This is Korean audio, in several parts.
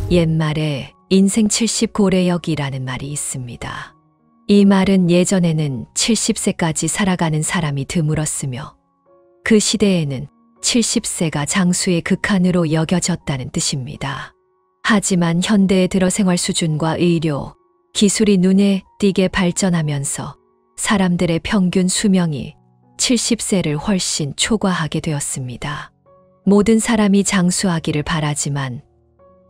옛말에 인생 70고래역이라는 말이 있습니다. 이 말은 예전에는 70세까지 살아가는 사람이 드물었으며 그 시대에는 70세가 장수의 극한으로 여겨졌다는 뜻입니다. 하지만 현대에 들어 생활 수준과 의료, 기술이 눈에 띄게 발전하면서 사람들의 평균 수명이 70세를 훨씬 초과하게 되었습니다. 모든 사람이 장수하기를 바라지만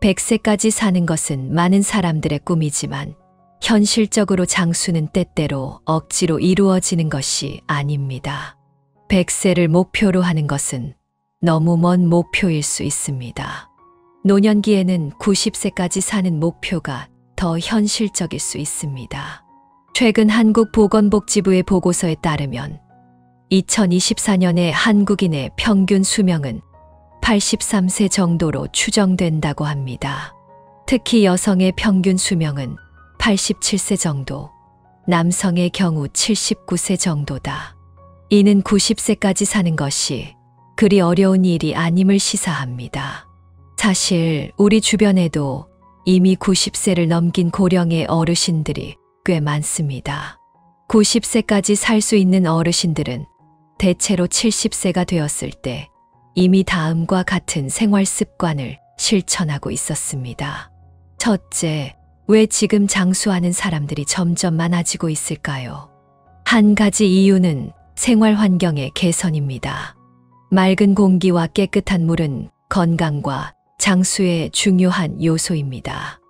100세까지 사는 것은 많은 사람들의 꿈이지만 현실적으로 장수는 때때로 억지로 이루어지는 것이 아닙니다. 100세를 목표로 하는 것은 너무 먼 목표일 수 있습니다. 노년기에는 90세까지 사는 목표가 더 현실적일 수 있습니다. 최근 한국보건복지부의 보고서에 따르면 2024년에 한국인의 평균 수명은 83세 정도로 추정된다고 합니다. 특히 여성의 평균 수명은 87세 정도, 남성의 경우 79세 정도다. 이는 90세까지 사는 것이 그리 어려운 일이 아님을 시사합니다. 사실 우리 주변에도 이미 90세를 넘긴 고령의 어르신들이 꽤 많습니다. 90세까지 살 수 있는 어르신들은 대체로 70세가 되었을 때 이미 다음과 같은 생활 습관을 실천하고 있었습니다. 첫째, 왜 지금 장수하는 사람들이 점점 많아지고 있을까요? 한 가지 이유는 생활 환경의 개선입니다. 맑은 공기와 깨끗한 물은 건강과 장수의 중요한 요소입니다.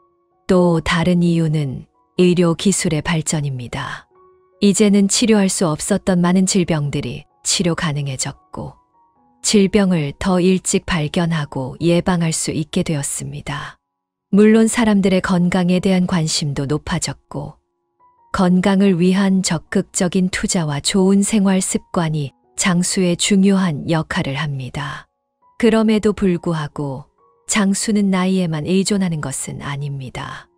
또 다른 이유는 의료 기술의 발전입니다. 이제는 치료할 수 없었던 많은 질병들이 치료 가능해졌고 질병을 더 일찍 발견하고 예방할 수 있게 되었습니다. 물론 사람들의 건강에 대한 관심도 높아졌고 건강을 위한 적극적인 투자와 좋은 생활 습관이 장수의 중요한 역할을 합니다. 그럼에도 불구하고 장수는 나이에만 의존하는 것은 아닙니다.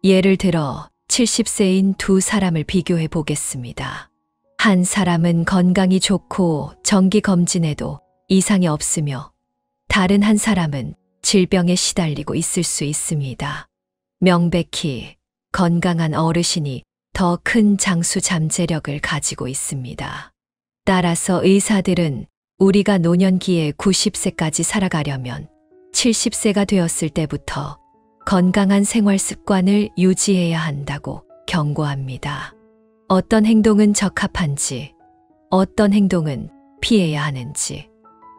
예를 들어 70세인 두 사람을 비교해 보겠습니다. 한 사람은 건강이 좋고 정기 검진에도 이상이 없으며 다른 한 사람은 질병에 시달리고 있을 수 있습니다. 명백히 건강한 어르신이 더 큰 장수 잠재력을 가지고 있습니다. 따라서 의사들은 우리가 노년기에 90세까지 살아가려면 70세가 되었을 때부터 건강한 생활 습관을 유지해야 한다고 경고합니다. 어떤 행동은 적합한지, 어떤 행동은 피해야 하는지,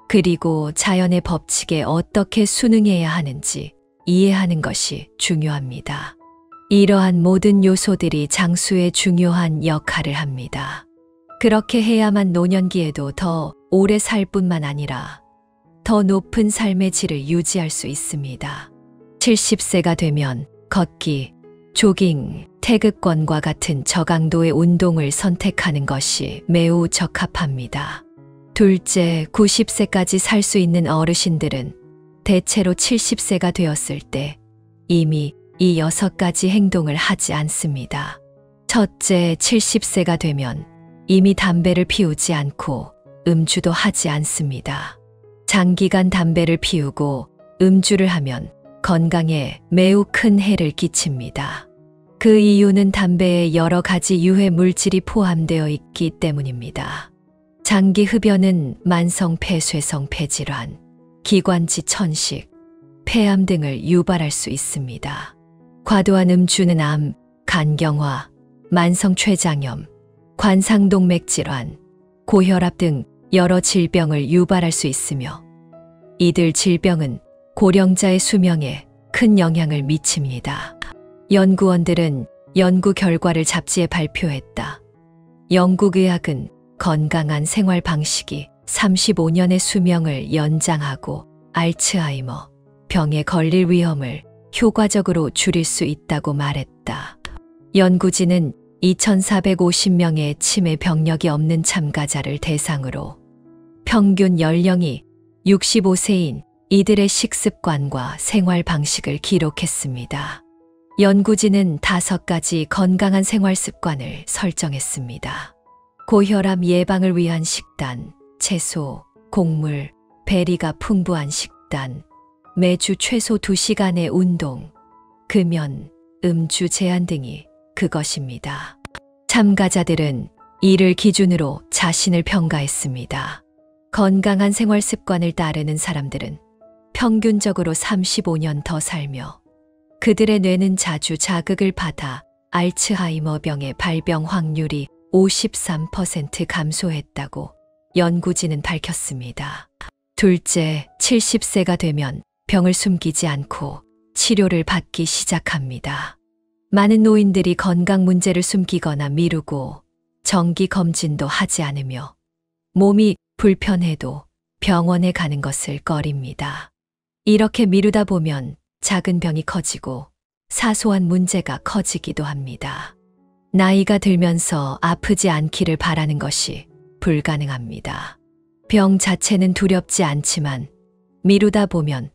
그리고 자연의 법칙에 어떻게 순응해야 하는지 이해하는 것이 중요합니다. 이러한 모든 요소들이 장수의 중요한 역할을 합니다. 그렇게 해야만 노년기에도 더 오래 살 뿐만 아니라 더 높은 삶의 질을 유지할 수 있습니다. 70세가 되면 걷기, 조깅, 태극권과 같은 저강도의 운동을 선택하는 것이 매우 적합합니다. 둘째, 90세까지 살 수 있는 어르신들은 대체로 70세가 되었을 때 이미 이 6가지 행동을 하지 않습니다. 첫째, 70세가 되면 이미 담배를 피우지 않고 음주도 하지 않습니다. 장기간 담배를 피우고 음주를 하면 건강에 매우 큰 해를 끼칩니다. 그 이유는 담배에 여러 가지 유해 물질이 포함되어 있기 때문입니다. 장기 흡연은 만성 폐쇄성 폐질환, 기관지 천식, 폐암 등을 유발할 수 있습니다. 과도한 음주는 암, 간경화, 만성 췌장염, 관상동맥 질환, 고혈압 등 여러 질병을 유발할 수 있으며 이들 질병은 고령자의 수명에 큰 영향을 미칩니다. 연구원들은 연구 결과를 잡지에 발표했다. 영국 의학은 건강한 생활 방식이 35년의 수명을 연장하고 알츠하이머 병에 걸릴 위험을 효과적으로 줄일 수 있다고 말했다. 연구진은 2,450명의 치매 병력이 없는 참가자를 대상으로 평균 연령이 65세인 이들의 식습관과 생활 방식을 기록했습니다. 연구진은 5가지 건강한 생활 습관을 설정했습니다. 고혈압 예방을 위한 식단, 채소, 곡물, 베리가 풍부한 식단, 매주 최소 2시간의 운동, 금연, 음주 제한 등이 그것입니다. 참가자들은 이를 기준으로 자신을 평가했습니다. 건강한 생활 습관을 따르는 사람들은 평균적으로 35년 더 살며 그들의 뇌는 자주 자극을 받아 알츠하이머병의 발병 확률이 53% 감소했다고 연구진은 밝혔습니다. 둘째, 70세가 되면 병을 숨기지 않고 치료를 받기 시작합니다. 많은 노인들이 건강 문제를 숨기거나 미루고 정기 검진도 하지 않으며 몸이 불편해도 병원에 가는 것을 꺼립니다. 이렇게 미루다 보면 작은 병이 커지고 사소한 문제가 커지기도 합니다. 나이가 들면서 아프지 않기를 바라는 것이 불가능합니다. 병 자체는 두렵지 않지만 미루다 보면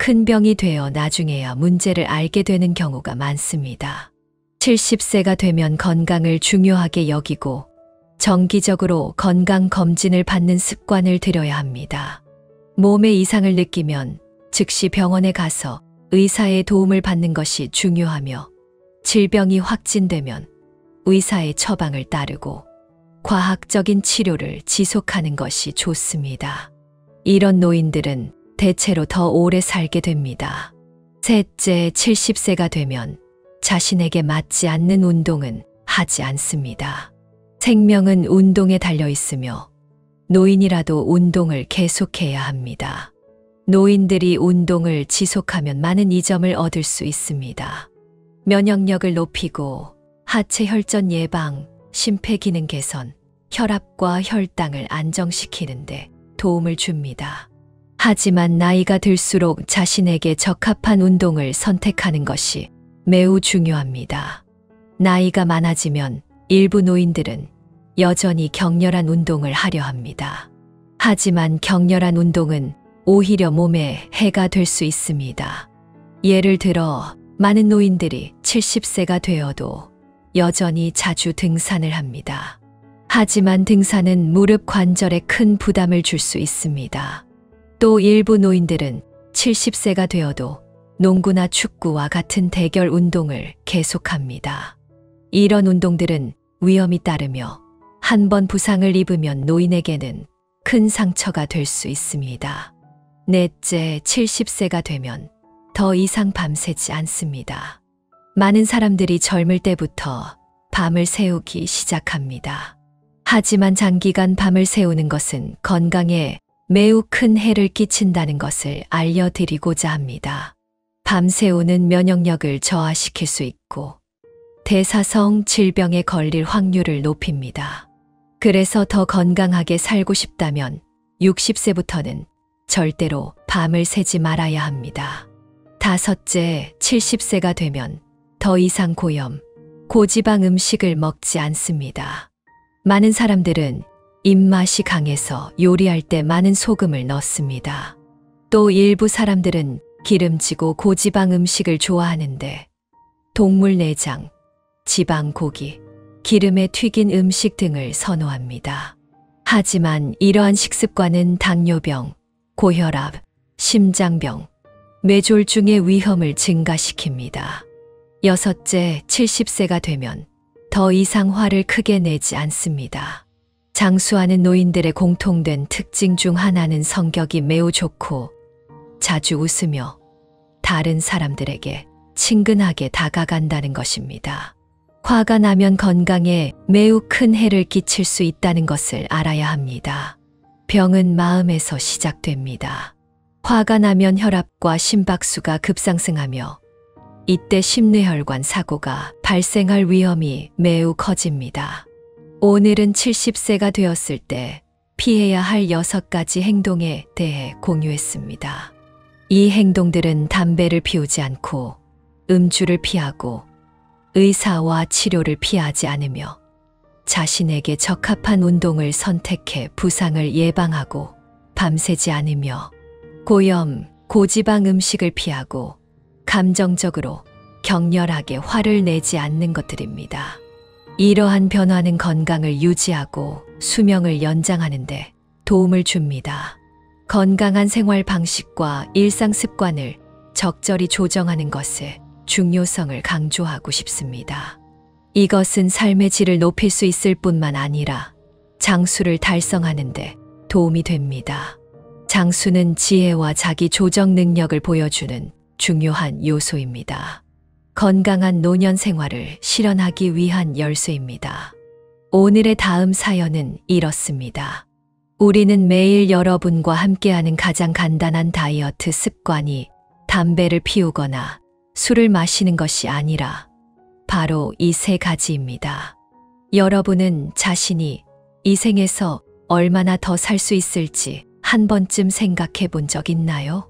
큰 병이 되어 나중에야 문제를 알게 되는 경우가 많습니다. 70세가 되면 건강을 중요하게 여기고 정기적으로 건강 검진을 받는 습관을 들여야 합니다. 몸에 이상을 느끼면 즉시 병원에 가서 의사의 도움을 받는 것이 중요하며 질병이 확진되면 의사의 처방을 따르고 과학적인 치료를 지속하는 것이 좋습니다. 이런 노인들은 대체로 더 오래 살게 됩니다. 셋째, 70세가 되면 자신에게 맞지 않는 운동은 하지 않습니다. 생명은 운동에 달려 있으며 노인이라도 운동을 계속해야 합니다. 노인들이 운동을 지속하면 많은 이점을 얻을 수 있습니다. 면역력을 높이고 하체 혈전 예방, 심폐기능 개선, 혈압과 혈당을 안정시키는 데 도움을 줍니다. 하지만 나이가 들수록 자신에게 적합한 운동을 선택하는 것이 매우 중요합니다. 나이가 많아지면 일부 노인들은 여전히 격렬한 운동을 하려 합니다. 하지만 격렬한 운동은 오히려 몸에 해가 될 수 있습니다. 예를 들어 많은 노인들이 70세가 되어도 여전히 자주 등산을 합니다. 하지만 등산은 무릎 관절에 큰 부담을 줄 수 있습니다. 또 일부 노인들은 70세가 되어도 농구나 축구와 같은 대결 운동을 계속합니다. 이런 운동들은 위험이 따르며 한 번 부상을 입으면 노인에게는 큰 상처가 될 수 있습니다. 넷째, 70세가 되면 더 이상 밤새지 않습니다. 많은 사람들이 젊을 때부터 밤을 새우기 시작합니다. 하지만 장기간 밤을 새우는 것은 건강에 매우 큰 해를 끼친다는 것을 알려드리고자 합니다. 밤새우는 면역력을 저하시킬 수 있고 대사성 질병에 걸릴 확률을 높입니다. 그래서 더 건강하게 살고 싶다면 60세부터는 절대로 밤을 새지 말아야 합니다. 다섯째, 70세가 되면 더 이상 고염, 고지방 음식을 먹지 않습니다. 많은 사람들은 입맛이 강해서 요리할 때 많은 소금을 넣습니다. 또 일부 사람들은 기름지고 고지방 음식을 좋아하는데 동물 내장, 지방 고기, 기름에 튀긴 음식 등을 선호합니다. 하지만 이러한 식습관은 당뇨병, 고혈압, 심장병, 뇌졸중의 위험을 증가시킵니다. 여섯째, 70세가 되면 더 이상 화를 크게 내지 않습니다. 장수하는 노인들의 공통된 특징 중 하나는 성격이 매우 좋고 자주 웃으며 다른 사람들에게 친근하게 다가간다는 것입니다. 화가 나면 건강에 매우 큰 해를 끼칠 수 있다는 것을 알아야 합니다. 병은 마음에서 시작됩니다. 화가 나면 혈압과 심박수가 급상승하며 이때 심뇌혈관 사고가 발생할 위험이 매우 커집니다. 오늘은 70세가 되었을 때 피해야 할 6가지 행동에 대해 공유했습니다. 이 행동들은 담배를 피우지 않고 음주를 피하고 의사와 치료를 피하지 않으며 자신에게 적합한 운동을 선택해 부상을 예방하고 밤새지 않으며 고염, 고지방 음식을 피하고 감정적으로 격렬하게 화를 내지 않는 것들입니다. 이러한 변화는 건강을 유지하고 수명을 연장하는 데 도움을 줍니다. 건강한 생활 방식과 일상 습관을 적절히 조정하는 것을 중요성을 강조하고 싶습니다. 이것은 삶의 질을 높일 수 있을 뿐만 아니라 장수를 달성하는 데 도움이 됩니다. 장수는 지혜와 자기 조정 능력을 보여주는 중요한 요소입니다. 건강한 노년 생활을 실현하기 위한 열쇠입니다. 오늘의 다음 사연은 이렇습니다. 우리는 매일 여러분과 함께하는 가장 간단한 다이어트 습관이 담배를 피우거나 술을 마시는 것이 아니라 바로 이 세 가지입니다. 여러분은 자신이 이 생에서 얼마나 더 살 수 있을지 한 번쯤 생각해 본 적 있나요?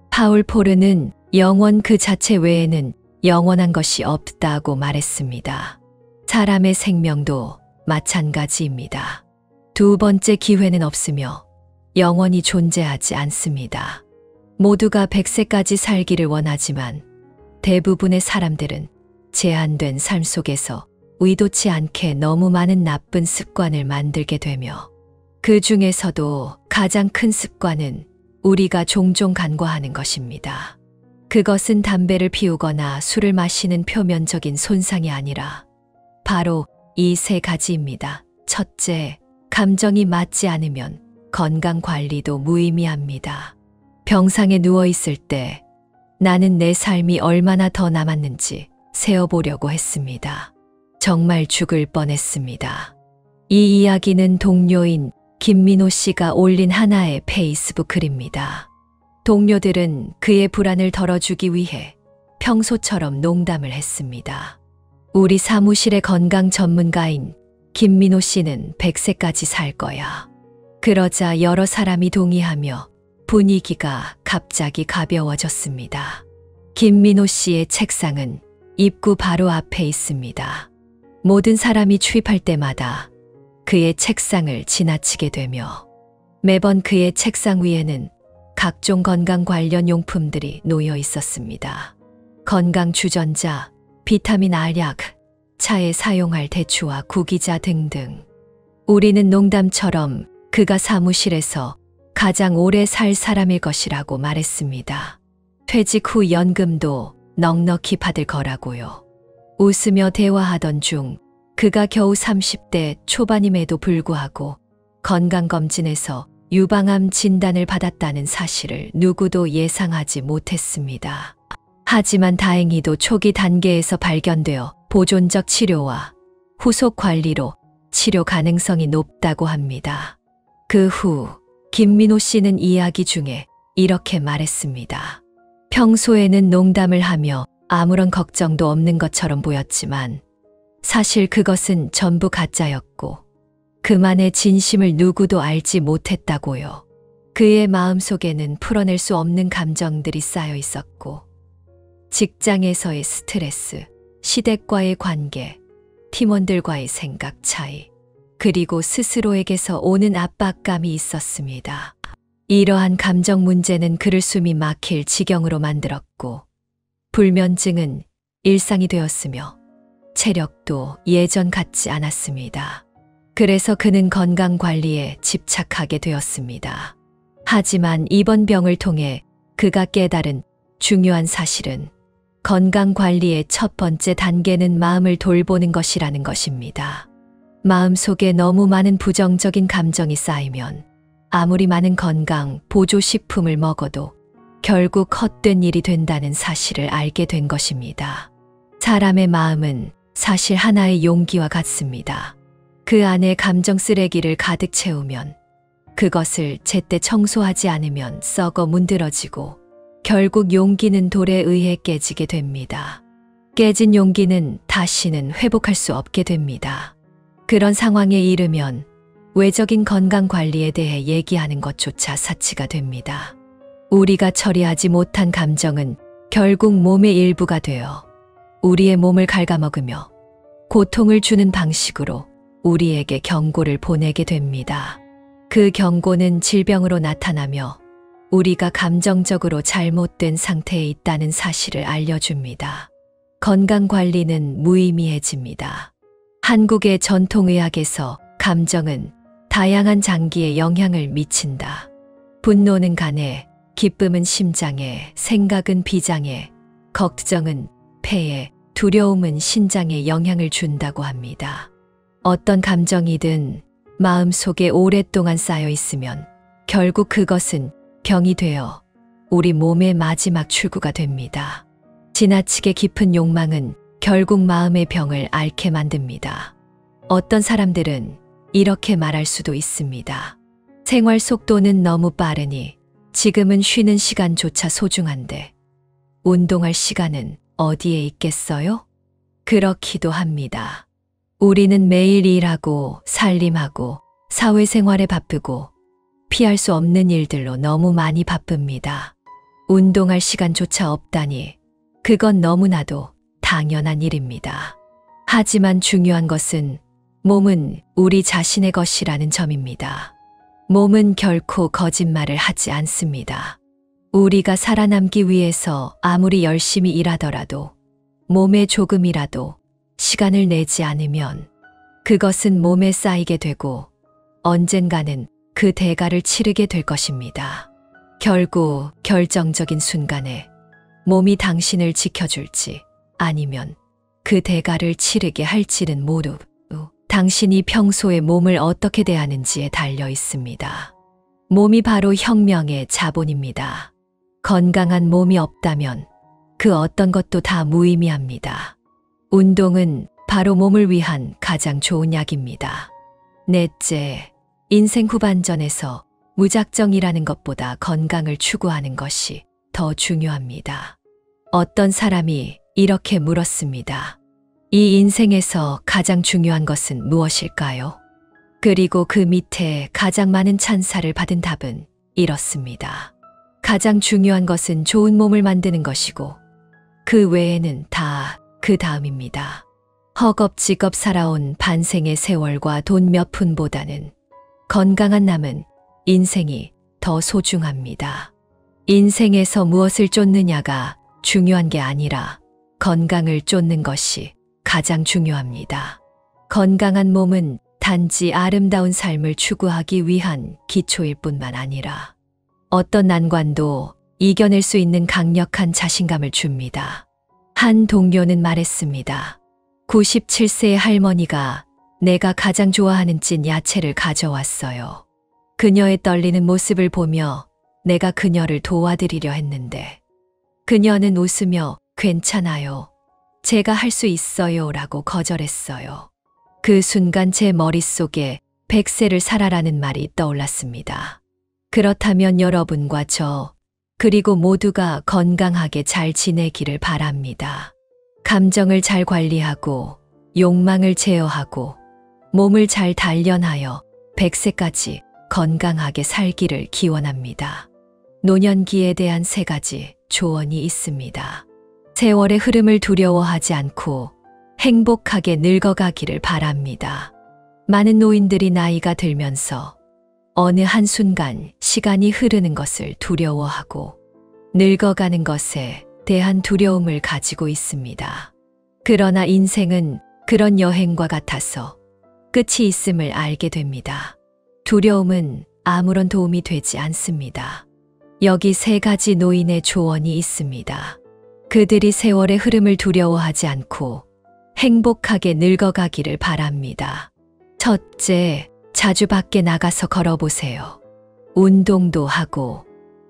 파울 포르는 영원 그 자체 외에는 영원한 것이 없다고 말했습니다. 사람의 생명도 마찬가지입니다. 두 번째 기회는 없으며 영원히 존재하지 않습니다. 모두가 100세까지 살기를 원하지만 대부분의 사람들은 제한된 삶 속에서 의도치 않게 너무 많은 나쁜 습관을 만들게 되며 그 중에서도 가장 큰 습관은 우리가 종종 간과하는 것입니다. 그것은 담배를 피우거나 술을 마시는 표면적인 손상이 아니라 바로 이 세 가지입니다. 첫째, 감정이 맞지 않으면 건강 관리도 무의미합니다. 병상에 누워 있을 때 나는 내 삶이 얼마나 더 남았는지 세어보려고 했습니다. 정말 죽을 뻔했습니다. 이 이야기는 동료인 김민호 씨가 올린 하나의 페이스북 글입니다. 동료들은 그의 불안을 덜어주기 위해 평소처럼 농담을 했습니다. 우리 사무실의 건강 전문가인 김민호 씨는 100세까지 살 거야. 그러자 여러 사람이 동의하며 분위기가 갑자기 가벼워졌습니다. 김민호 씨의 책상은 입구 바로 앞에 있습니다. 모든 사람이 출입할 때마다 그의 책상을 지나치게 되며 매번 그의 책상 위에는 각종 건강 관련 용품들이 놓여 있었습니다. 건강 주전자, 비타민 알약, 차에 사용할 대추와 구기자 등등. 우리는 농담처럼 그가 사무실에서 가장 오래 살 사람일 것이라고 말했습니다. 퇴직 후 연금도 넉넉히 받을 거라고요. 웃으며 대화하던 중 그가 겨우 30대 초반임에도 불구하고 건강검진에서 유방암 진단을 받았다는 사실을 누구도 예상하지 못했습니다. 하지만 다행히도 초기 단계에서 발견되어 보존적 치료와 후속 관리로 치료 가능성이 높다고 합니다. 그 후 김민호 씨는 이야기 중에 이렇게 말했습니다. 평소에는 농담을 하며 아무런 걱정도 없는 것처럼 보였지만 사실 그것은 전부 가짜였고 그만의 진심을 누구도 알지 못했다고요. 그의 마음속에는 풀어낼 수 없는 감정들이 쌓여 있었고 직장에서의 스트레스, 시댁과의 관계, 팀원들과의 생각 차이, 그리고 스스로에게서 오는 압박감이 있었습니다. 이러한 감정 문제는 그를 숨이 막힐 지경으로 만들었고 불면증은 일상이 되었으며 체력도 예전 같지 않았습니다. 그래서 그는 건강 관리에 집착하게 되었습니다. 하지만 이번 병을 통해 그가 깨달은 중요한 사실은 건강 관리의 첫 번째 단계는 마음을 돌보는 것이라는 것입니다. 마음속에 너무 많은 부정적인 감정이 쌓이면 아무리 많은 건강 보조식품을 먹어도 결국 헛된 일이 된다는 사실을 알게 된 것입니다. 사람의 마음은 사실 하나의 용기와 같습니다. 그 안에 감정 쓰레기를 가득 채우면 그것을 제때 청소하지 않으면 썩어 문드러지고 결국 용기는 돌에 의해 깨지게 됩니다. 깨진 용기는 다시는 회복할 수 없게 됩니다. 그런 상황에 이르면 외적인 건강 관리에 대해 얘기하는 것조차 사치가 됩니다. 우리가 처리하지 못한 감정은 결국 몸의 일부가 되어 우리의 몸을 갉아먹으며 고통을 주는 방식으로 우리에게 경고를 보내게 됩니다. 그 경고는 질병으로 나타나며 우리가 감정적으로 잘못된 상태에 있다는 사실을 알려줍니다. 건강관리는 무의미해집니다. 한국의 전통의학에서 감정은 다양한 장기에 영향을 미친다. 분노는 간에, 기쁨은 심장에, 생각은 비장에, 걱정은 폐에, 두려움은 신장에 영향을 준다고 합니다. 어떤 감정이든 마음속에 오랫동안 쌓여 있으면 결국 그것은 병이 되어 우리 몸의 마지막 출구가 됩니다. 지나치게 깊은 욕망은 결국 마음의 병을 앓게 만듭니다. 어떤 사람들은 이렇게 말할 수도 있습니다. 생활 속도는 너무 빠르니 지금은 쉬는 시간조차 소중한데 운동할 시간은 어디에 있겠어요? 그렇기도 합니다. 우리는 매일 일하고 살림하고 사회생활에 바쁘고 피할 수 없는 일들로 너무 많이 바쁩니다. 운동할 시간조차 없다니 그건 너무나도 당연한 일입니다. 하지만 중요한 것은 몸은 우리 자신의 것이라는 점입니다. 몸은 결코 거짓말을 하지 않습니다. 우리가 살아남기 위해서 아무리 열심히 일하더라도 몸에 조금이라도 시간을 내지 않으면 그것은 몸에 쌓이게 되고 언젠가는 그 대가를 치르게 될 것입니다. 결국 결정적인 순간에 몸이 당신을 지켜줄지 아니면 그 대가를 치르게 할지는 모두 당신이 평소에 몸을 어떻게 대하는지에 달려 있습니다. 몸이 바로 혁명의 자본입니다. 건강한 몸이 없다면 그 어떤 것도 다 무의미합니다. 운동은 바로 몸을 위한 가장 좋은 약입니다. 넷째, 인생 후반전에서 무작정 일하는 것보다 건강을 추구하는 것이 더 중요합니다. 어떤 사람이 이렇게 물었습니다. 이 인생에서 가장 중요한 것은 무엇일까요? 그리고 그 밑에 가장 많은 찬사를 받은 답은 이렇습니다. 가장 중요한 것은 좋은 몸을 만드는 것이고 그 외에는 다 그 다음입니다. 허겁지겁 살아온 반생의 세월과 돈 몇 푼보다는 건강한 남은 인생이 더 소중합니다. 인생에서 무엇을 쫓느냐가 중요한 게 아니라 건강을 쫓는 것이 가장 중요합니다. 건강한 몸은 단지 아름다운 삶을 추구하기 위한 기초일 뿐만 아니라 어떤 난관도 이겨낼 수 있는 강력한 자신감을 줍니다. 한 동료는 말했습니다. 97세의 할머니가 내가 가장 좋아하는 찐 야채를 가져왔어요. 그녀의 떨리는 모습을 보며 내가 그녀를 도와드리려 했는데 그녀는 웃으며 괜찮아요. 제가 할 수 있어요 라고 거절했어요. 그 순간 제 머릿속에 100세를 살아라는 말이 떠올랐습니다. 그렇다면 여러분과 저 그리고 모두가 건강하게 잘 지내기를 바랍니다. 감정을 잘 관리하고 욕망을 제어하고 몸을 잘 단련하여 100세까지 건강하게 살기를 기원합니다. 노년기에 대한 3가지 조언이 있습니다. 세월의 흐름을 두려워하지 않고 행복하게 늙어가기를 바랍니다. 많은 노인들이 나이가 들면서 어느 한순간 시간이 흐르는 것을 두려워하고 늙어가는 것에 대한 두려움을 가지고 있습니다. 그러나 인생은 그런 여행과 같아서 끝이 있음을 알게 됩니다. 두려움은 아무런 도움이 되지 않습니다. 여기 3가지 노인의 조언이 있습니다. 그들이 세월의 흐름을 두려워하지 않고 행복하게 늙어가기를 바랍니다. 첫째, 자주 밖에 나가서 걸어보세요. 운동도 하고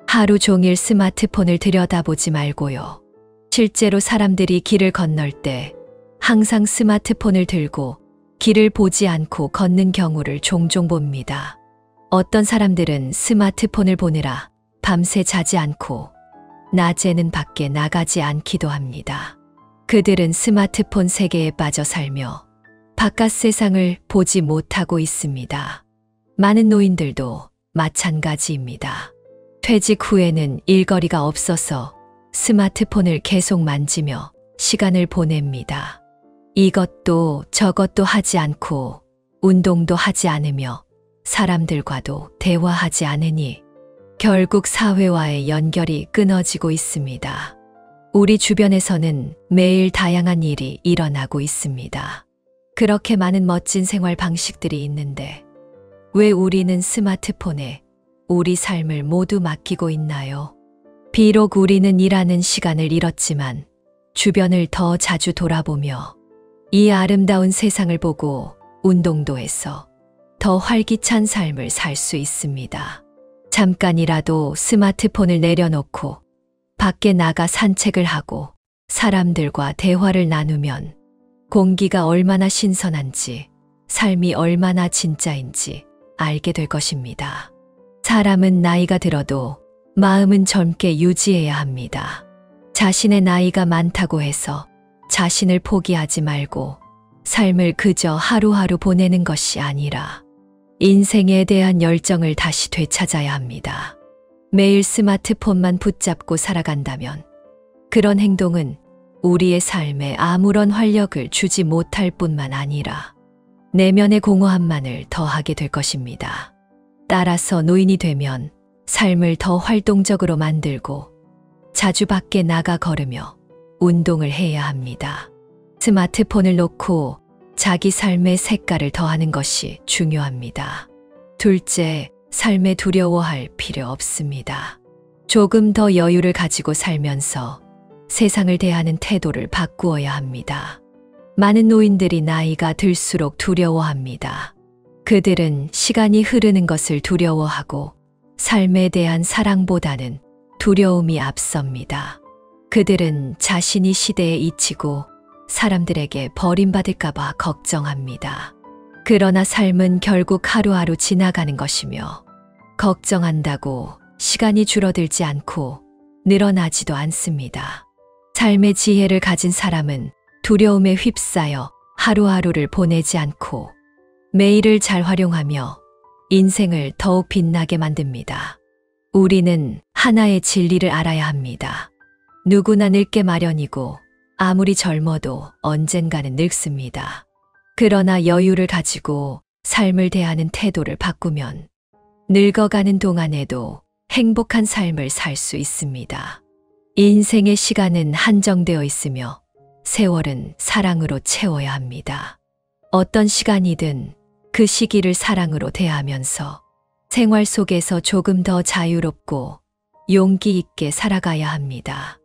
하루 종일 스마트폰을 들여다보지 말고요. 실제로 사람들이 길을 건널 때 항상 스마트폰을 들고 길을 보지 않고 걷는 경우를 종종 봅니다. 어떤 사람들은 스마트폰을 보느라 밤새 자지 않고 낮에는 밖에 나가지 않기도 합니다. 그들은 스마트폰 세계에 빠져 살며 바깥 세상을 보지 못하고 있습니다. 많은 노인들도 마찬가지입니다. 퇴직 후에는 일거리가 없어서 스마트폰을 계속 만지며 시간을 보냅니다. 이것도 저것도 하지 않고 운동도 하지 않으며 사람들과도 대화하지 않으니 결국 사회와의 연결이 끊어지고 있습니다. 우리 주변에서는 매일 다양한 일이 일어나고 있습니다. 그렇게 많은 멋진 생활 방식들이 있는데 왜 우리는 스마트폰에 우리 삶을 모두 맡기고 있나요? 비록 우리는 일하는 시간을 잃었지만 주변을 더 자주 돌아보며 이 아름다운 세상을 보고 운동도 해서 더 활기찬 삶을 살 수 있습니다. 잠깐이라도 스마트폰을 내려놓고 밖에 나가 산책을 하고 사람들과 대화를 나누면 공기가 얼마나 신선한지, 삶이 얼마나 진짜인지 알게 될 것입니다. 사람은 나이가 들어도 마음은 젊게 유지해야 합니다. 자신의 나이가 많다고 해서 자신을 포기하지 말고 삶을 그저 하루하루 보내는 것이 아니라 인생에 대한 열정을 다시 되찾아야 합니다. 매일 스마트폰만 붙잡고 살아간다면 그런 행동은 우리의 삶에 아무런 활력을 주지 못할 뿐만 아니라 내면의 공허함만을 더하게 될 것입니다. 따라서 노인이 되면 삶을 더 활동적으로 만들고 자주 밖에 나가 걸으며 운동을 해야 합니다. 스마트폰을 놓고 자기 삶의 색깔을 더하는 것이 중요합니다. 둘째, 삶에 두려워할 필요 없습니다. 조금 더 여유를 가지고 살면서 세상을 대하는 태도를 바꾸어야 합니다. 많은 노인들이 나이가 들수록 두려워합니다. 그들은 시간이 흐르는 것을 두려워하고 삶에 대한 사랑보다는 두려움이 앞섭니다. 그들은 자신이 시대에 잊히고 사람들에게 버림받을까봐 걱정합니다. 그러나 삶은 결국 하루하루 지나가는 것이며 걱정한다고 시간이 줄어들지 않고 늘어나지도 않습니다. 삶의 지혜를 가진 사람은 두려움에 휩싸여 하루하루를 보내지 않고 매일을 잘 활용하며 인생을 더욱 빛나게 만듭니다. 우리는 하나의 진리를 알아야 합니다. 누구나 늙게 마련이고 아무리 젊어도 언젠가는 늙습니다. 그러나 여유를 가지고 삶을 대하는 태도를 바꾸면 늙어가는 동안에도 행복한 삶을 살 수 있습니다. 인생의 시간은 한정되어 있으며 세월은 사랑으로 채워야 합니다. 어떤 시간이든 그 시기를 사랑으로 대하면서 생활 속에서 조금 더 자유롭고 용기 있게 살아가야 합니다.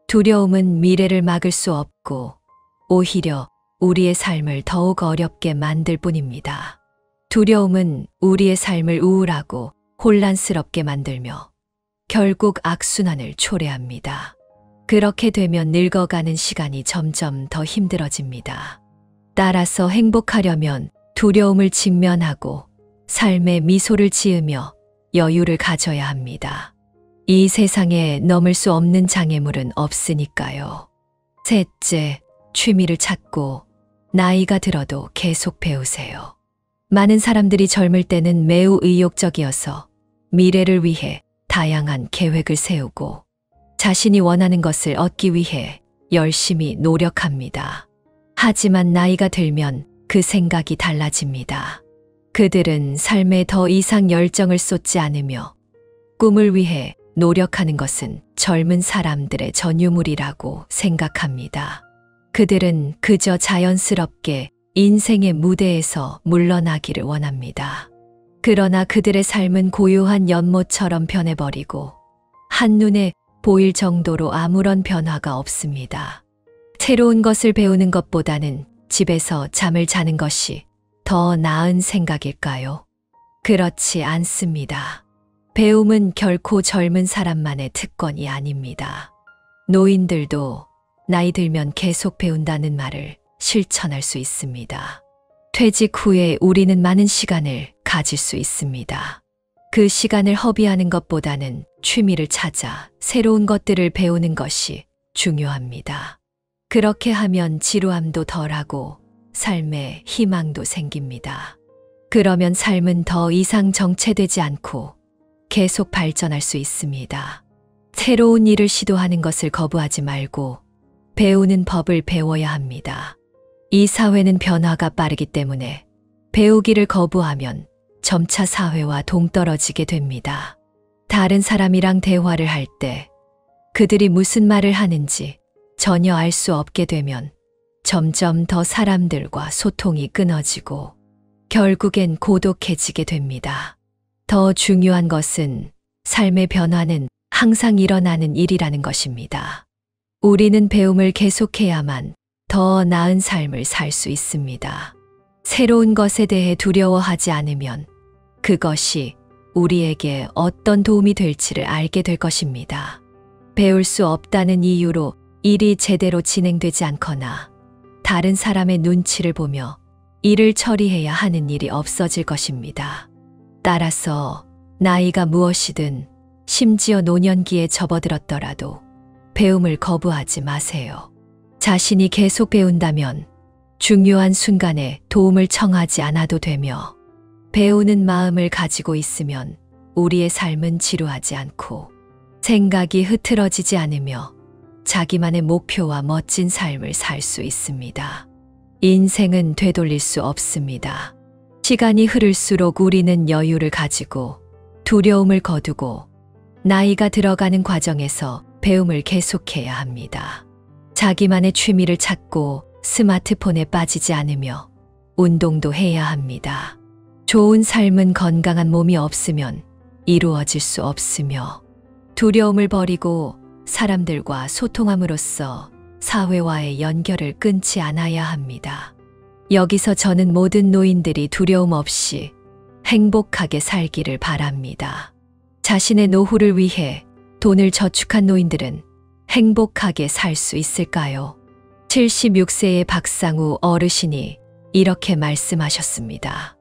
두려움은 미래를 막을 수 없고 오히려 우리의 삶을 더욱 어렵게 만들 뿐입니다. 두려움은 우리의 삶을 우울하고 혼란스럽게 만들며 결국 악순환을 초래합니다. 그렇게 되면 늙어가는 시간이 점점 더 힘들어집니다. 따라서 행복하려면 두려움을 직면하고 삶에 미소를 지으며 여유를 가져야 합니다. 이 세상에 넘을 수 없는 장애물은 없으니까요. 셋째, 취미를 찾고 나이가 들어도 계속 배우세요. 많은 사람들이 젊을 때는 매우 의욕적이어서 미래를 위해 다양한 계획을 세우고 자신이 원하는 것을 얻기 위해 열심히 노력합니다. 하지만 나이가 들면 그 생각이 달라집니다. 그들은 삶에 더 이상 열정을 쏟지 않으며 꿈을 위해 노력하는 것은 젊은 사람들의 전유물이라고 생각합니다. 그들은 그저 자연스럽게 인생의 무대에서 물러나기를 원합니다. 그러나 그들의 삶은 고요한 연못처럼 변해버리고 한눈에 보일 정도로 아무런 변화가 없습니다. 새로운 것을 배우는 것보다는 집에서 잠을 자는 것이 더 나은 생각일까요? 그렇지 않습니다. 배움은 결코 젊은 사람만의 특권이 아닙니다. 노인들도 나이 들면 계속 배운다는 말을 실천할 수 있습니다. 퇴직 후에 우리는 많은 시간을 가질 수 있습니다. 그 시간을 허비하는 것보다는 취미를 찾아 새로운 것들을 배우는 것이 중요합니다. 그렇게 하면 지루함도 덜하고 삶에 희망도 생깁니다. 그러면 삶은 더 이상 정체되지 않고 계속 발전할 수 있습니다. 새로운 일을 시도하는 것을 거부하지 말고 배우는 법을 배워야 합니다. 이 사회는 변화가 빠르기 때문에 배우기를 거부하면 점차 사회와 동떨어지게 됩니다. 다른 사람이랑 대화를 할 때 그들이 무슨 말을 하는지 전혀 알 수 없게 되면 점점 더 사람들과 소통이 끊어지고 결국엔 고독해지게 됩니다. 더 중요한 것은 삶의 변화는 항상 일어나는 일이라는 것입니다. 우리는 배움을 계속해야만 더 나은 삶을 살 수 있습니다. 새로운 것에 대해 두려워하지 않으면 그것이 우리에게 어떤 도움이 될지를 알게 될 것입니다. 배울 수 없다는 이유로 일이 제대로 진행되지 않거나 다른 사람의 눈치를 보며 일을 처리해야 하는 일이 없어질 것입니다. 따라서 나이가 무엇이든 심지어 노년기에 접어들었더라도 배움을 거부하지 마세요. 자신이 계속 배운다면 중요한 순간에 도움을 청하지 않아도 되며 배우는 마음을 가지고 있으면 우리의 삶은 지루하지 않고 생각이 흐트러지지 않으며 자기만의 목표와 멋진 삶을 살 수 있습니다. 인생은 되돌릴 수 없습니다. 시간이 흐를수록 우리는 여유를 가지고 두려움을 거두고 나이가 들어가는 과정에서 배움을 계속해야 합니다. 자기만의 취미를 찾고 스마트폰에 빠지지 않으며 운동도 해야 합니다. 좋은 삶은 건강한 몸이 없으면 이루어질 수 없으며 두려움을 버리고 사람들과 소통함으로써 사회와의 연결을 끊지 않아야 합니다. 여기서 저는 모든 노인들이 두려움 없이 행복하게 살기를 바랍니다. 자신의 노후를 위해 돈을 저축한 노인들은 행복하게 살 수 있을까요? 76세의 박상우 어르신이 이렇게 말씀하셨습니다.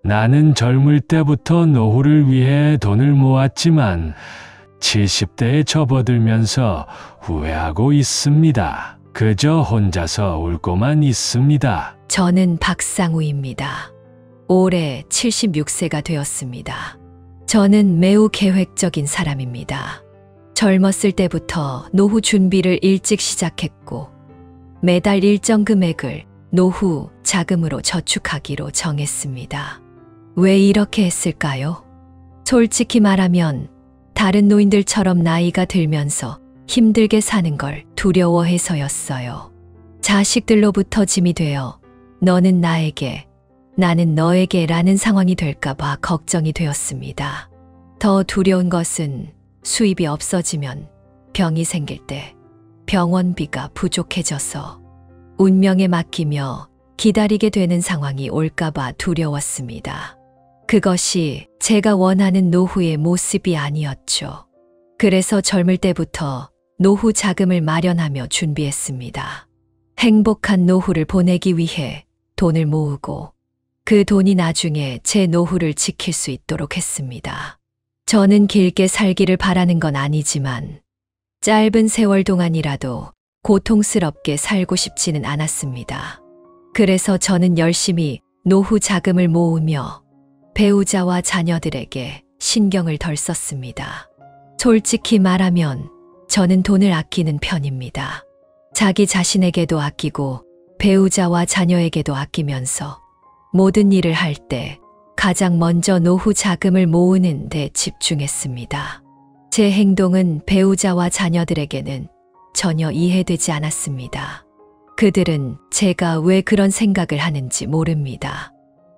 나는 젊을 때부터 노후를 위해 돈을 모았지만 70대에 접어들면서 후회하고 있습니다. 그저 혼자서 울고만 있습니다. 저는 박상우입니다. 올해 76세가 되었습니다. 저는 매우 계획적인 사람입니다. 젊었을 때부터 노후 준비를 일찍 시작했고 매달 일정 금액을 노후 자금으로 저축하기로 정했습니다. 왜 이렇게 했을까요? 솔직히 말하면 다른 노인들처럼 나이가 들면서 힘들게 사는 걸 두려워해서였어요. 자식들로부터 짐이 되어 너는 나에게, 나는 너에게 라는 상황이 될까봐 걱정이 되었습니다. 더 두려운 것은 수입이 없어지면 병이 생길 때 병원비가 부족해져서 운명에 맡기며 기다리게 되는 상황이 올까봐 두려웠습니다. 그것이 제가 원하는 노후의 모습이 아니었죠. 그래서 젊을 때부터 노후 자금을 마련하며 준비했습니다. 행복한 노후를 보내기 위해 돈을 모으고 그 돈이 나중에 제 노후를 지킬 수 있도록 했습니다. 저는 길게 살기를 바라는 건 아니지만 짧은 세월 동안이라도 고통스럽게 살고 싶지는 않았습니다. 그래서 저는 열심히 노후 자금을 모으며 배우자와 자녀들에게 신경을 덜 썼습니다. 솔직히 말하면 저는 돈을 아끼는 편입니다. 자기 자신에게도 아끼고 배우자와 자녀에게도 아끼면서 모든 일을 할 때 가장 먼저 노후 자금을 모으는 데 집중했습니다. 제 행동은 배우자와 자녀들에게는 전혀 이해되지 않았습니다. 그들은 제가 왜 그런 생각을 하는지 모릅니다.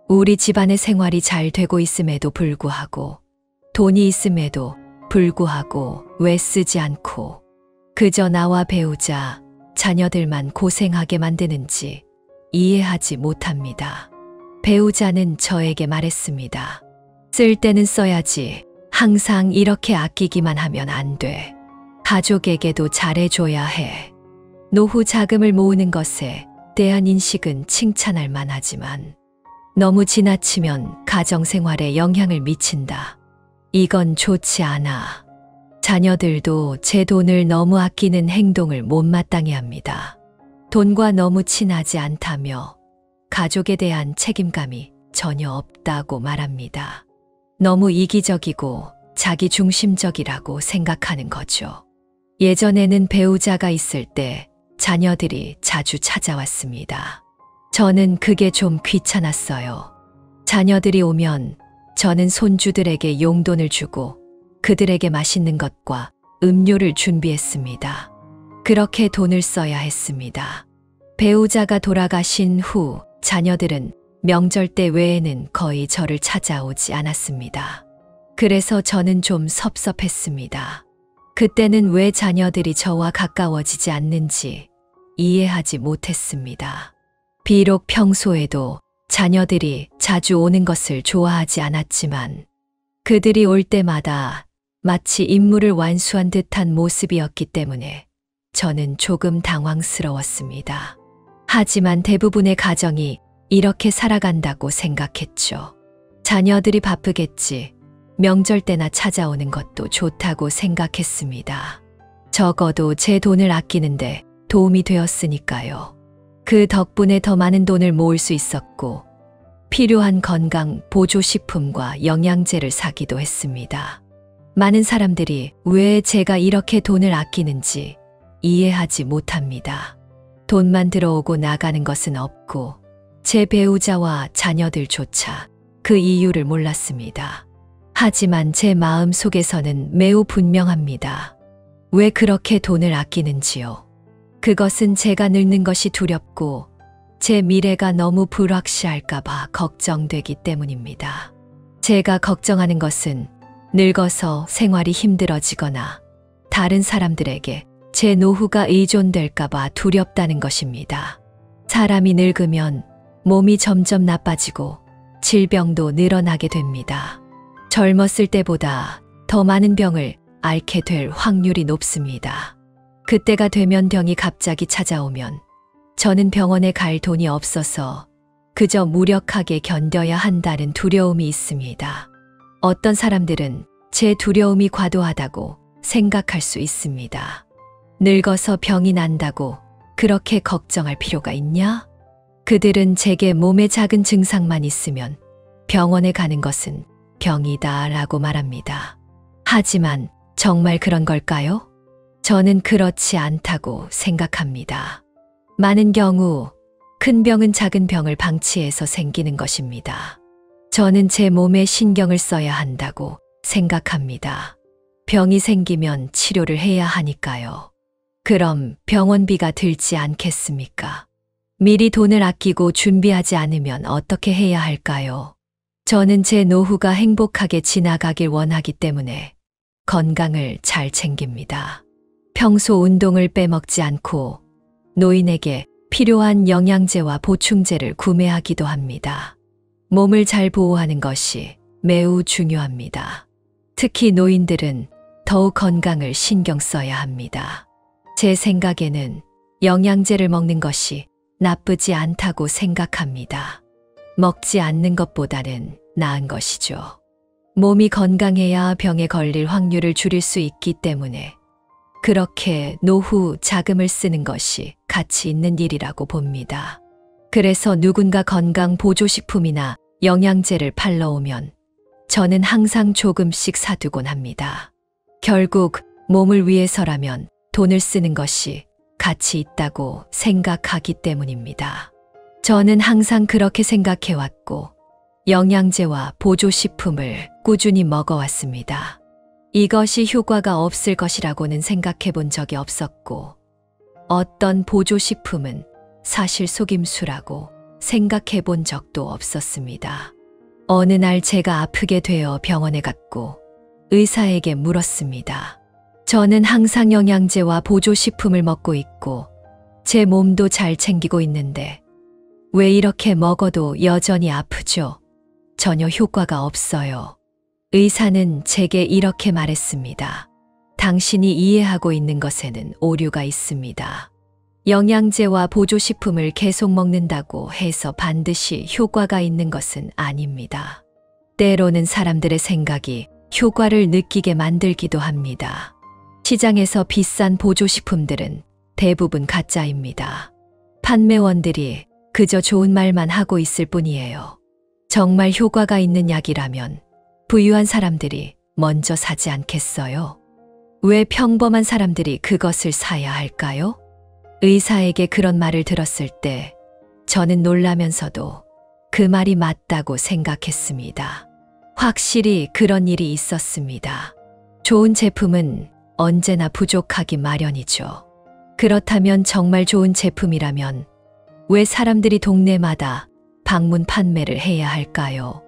우리 집안의 생활이 잘 되고 있음에도 불구하고 돈이 있음에도 불구하고 왜 쓰지 않고 그저 나와 배우자, 자녀들만 고생하게 만드는지 이해하지 못합니다. 배우자는 저에게 말했습니다. 쓸 때는 써야지. 항상 이렇게 아끼기만 하면 안 돼. 가족에게도 잘해줘야 해. 노후 자금을 모으는 것에 대한 인식은 칭찬할 만하지만 너무 지나치면 가정생활에 영향을 미친다. 이건 좋지 않아. 자녀들도 제 돈을 너무 아끼는 행동을 못마땅해 합니다. 돈과 너무 친하지 않다며 가족에 대한 책임감이 전혀 없다고 말합니다. 너무 이기적이고 자기 중심적이라고 생각하는 거죠. 예전에는 배우자가 있을 때 자녀들이 자주 찾아왔습니다. 저는 그게 좀 귀찮았어요. 자녀들이 오면 저는 손주들에게 용돈을 주고 그들에게 맛있는 것과 음료를 준비했습니다. 그렇게 돈을 써야 했습니다. 배우자가 돌아가신 후 자녀들은 명절 때 외에는 거의 저를 찾아오지 않았습니다. 그래서 저는 좀 섭섭했습니다. 그때는 왜 자녀들이 저와 가까워지지 않는지 이해하지 못했습니다. 비록 평소에도 자녀들이 자주 오는 것을 좋아하지 않았지만 그들이 올 때마다 마치 임무를 완수한 듯한 모습이었기 때문에 저는 조금 당황스러웠습니다. 하지만 대부분의 가정이 이렇게 살아간다고 생각했죠. 자녀들이 바쁘겠지. 명절 때나 찾아오는 것도 좋다고 생각했습니다. 적어도 제 돈을 아끼는데 도움이 되었으니까요. 그 덕분에 더 많은 돈을 모을 수 있었고 필요한 건강 보조식품과 영양제를 사기도 했습니다. 많은 사람들이 왜 제가 이렇게 돈을 아끼는지 이해하지 못합니다. 돈만 들어오고 나가는 것은 없고 제 배우자와 자녀들조차 그 이유를 몰랐습니다. 하지만 제 마음 속에서는 매우 분명합니다. 왜 그렇게 돈을 아끼는지요? 그것은 제가 늙는 것이 두렵고 제 미래가 너무 불확실할까봐 걱정되기 때문입니다. 제가 걱정하는 것은 늙어서 생활이 힘들어지거나 다른 사람들에게 제 노후가 의존될까봐 두렵다는 것입니다. 사람이 늙으면 몸이 점점 나빠지고 질병도 늘어나게 됩니다. 젊었을 때보다 더 많은 병을 앓게 될 확률이 높습니다. 그때가 되면 병이 갑자기 찾아오면 저는 병원에 갈 돈이 없어서 그저 무력하게 견뎌야 한다는 두려움이 있습니다. 어떤 사람들은 제 두려움이 과도하다고 생각할 수 있습니다. 늙어서 병이 난다고 그렇게 걱정할 필요가 있냐? 그들은 제게 몸에 작은 증상만 있으면 병원에 가는 것은 병이다 라고 말합니다. 하지만 정말 그런 걸까요? 저는 그렇지 않다고 생각합니다. 많은 경우 큰 병은 작은 병을 방치해서 생기는 것입니다. 저는 제 몸에 신경을 써야 한다고 생각합니다. 병이 생기면 치료를 해야 하니까요. 그럼 병원비가 들지 않겠습니까? 미리 돈을 아끼고 준비하지 않으면 어떻게 해야 할까요? 저는 제 노후가 행복하게 지나가길 원하기 때문에 건강을 잘 챙깁니다. 평소 운동을 빼먹지 않고 노인에게 필요한 영양제와 보충제를 구매하기도 합니다. 몸을 잘 보호하는 것이 매우 중요합니다. 특히 노인들은 더욱 건강을 신경 써야 합니다. 제 생각에는 영양제를 먹는 것이 나쁘지 않다고 생각합니다. 먹지 않는 것보다는 나은 것이죠. 몸이 건강해야 병에 걸릴 확률을 줄일 수 있기 때문에 그렇게 노후 자금을 쓰는 것이 가치 있는 일이라고 봅니다. 그래서 누군가 건강 보조식품이나 영양제를 팔러 오면 저는 항상 조금씩 사두곤 합니다. 결국 몸을 위해서라면 돈을 쓰는 것이 가치 있다고 생각하기 때문입니다. 저는 항상 그렇게 생각해왔고 영양제와 보조식품을 꾸준히 먹어왔습니다. 이것이 효과가 없을 것이라고는 생각해 본 적이 없었고 어떤 보조식품은 사실 속임수라고 생각해 본 적도 없었습니다. 어느 날 제가 아프게 되어 병원에 갔고 의사에게 물었습니다. 저는 항상 영양제와 보조식품을 먹고 있고 제 몸도 잘 챙기고 있는데 왜 이렇게 먹어도 여전히 아프죠? 전혀 효과가 없어요. 의사는 제게 이렇게 말했습니다. 당신이 이해하고 있는 것에는 오류가 있습니다. 영양제와 보조식품을 계속 먹는다고 해서 반드시 효과가 있는 것은 아닙니다. 때로는 사람들의 생각이 효과를 느끼게 만들기도 합니다. 시장에서 비싼 보조식품들은 대부분 가짜입니다. 판매원들이 그저 좋은 말만 하고 있을 뿐이에요. 정말 효과가 있는 약이라면 부유한 사람들이 먼저 사지 않겠어요? 왜 평범한 사람들이 그것을 사야 할까요? 의사에게 그런 말을 들었을 때 저는 놀라면서도 그 말이 맞다고 생각했습니다. 확실히 그런 일이 있었습니다. 좋은 제품은 언제나 부족하기 마련이죠. 그렇다면 정말 좋은 제품이라면 왜 사람들이 동네마다 방문 판매를 해야 할까요?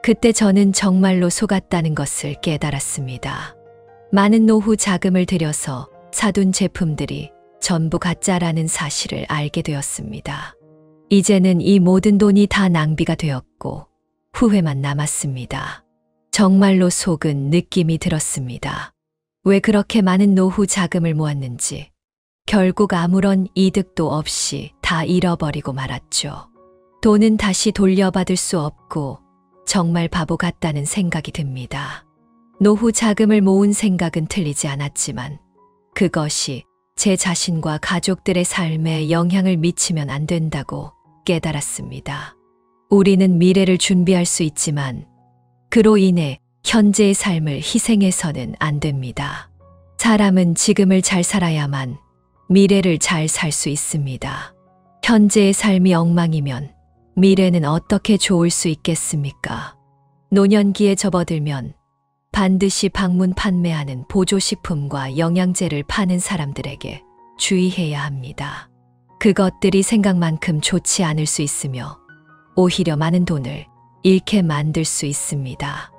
그때 저는 정말로 속았다는 것을 깨달았습니다. 많은 노후 자금을 들여서 사둔 제품들이 전부 가짜라는 사실을 알게 되었습니다. 이제는 이 모든 돈이 다 낭비가 되었고 후회만 남았습니다. 정말로 속은 느낌이 들었습니다. 왜 그렇게 많은 노후 자금을 모았는지 결국 아무런 이득도 없이 다 잃어버리고 말았죠. 돈은 다시 돌려받을 수 없고 정말 바보 같다는 생각이 듭니다. 노후 자금을 모은 생각은 틀리지 않았지만 그것이 제 자신과 가족들의 삶에 영향을 미치면 안 된다고 깨달았습니다. 우리는 미래를 준비할 수 있지만 그로 인해 현재의 삶을 희생해서는 안 됩니다. 사람은 지금을 잘 살아야만 미래를 잘 살 수 있습니다. 현재의 삶이 엉망이면 미래는 어떻게 좋을 수 있겠습니까? 노년기에 접어들면 반드시 방문 판매하는 보조식품과 영양제를 파는 사람들에게 주의해야 합니다. 그것들이 생각만큼 좋지 않을 수 있으며 오히려 많은 돈을 잃게 만들 수 있습니다.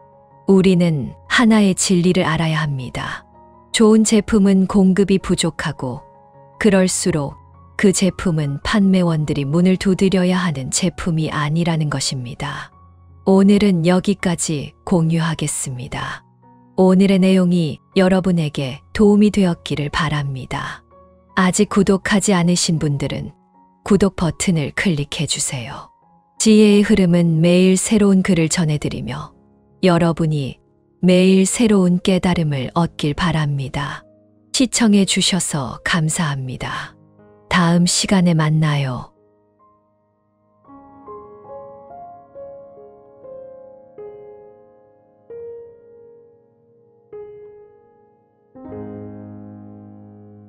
우리는 하나의 진리를 알아야 합니다. 좋은 제품은 공급이 부족하고 그럴수록 그 제품은 판매원들이 문을 두드려야 하는 제품이 아니라는 것입니다. 오늘은 여기까지 공유하겠습니다. 오늘의 내용이 여러분에게 도움이 되었기를 바랍니다. 아직 구독하지 않으신 분들은 구독 버튼을 클릭해 주세요. 지혜의 흐름은 매일 새로운 글을 전해드리며 여러분이 매일 새로운 깨달음을 얻길 바랍니다. 시청해 주셔서 감사합니다. 다음 시간에 만나요.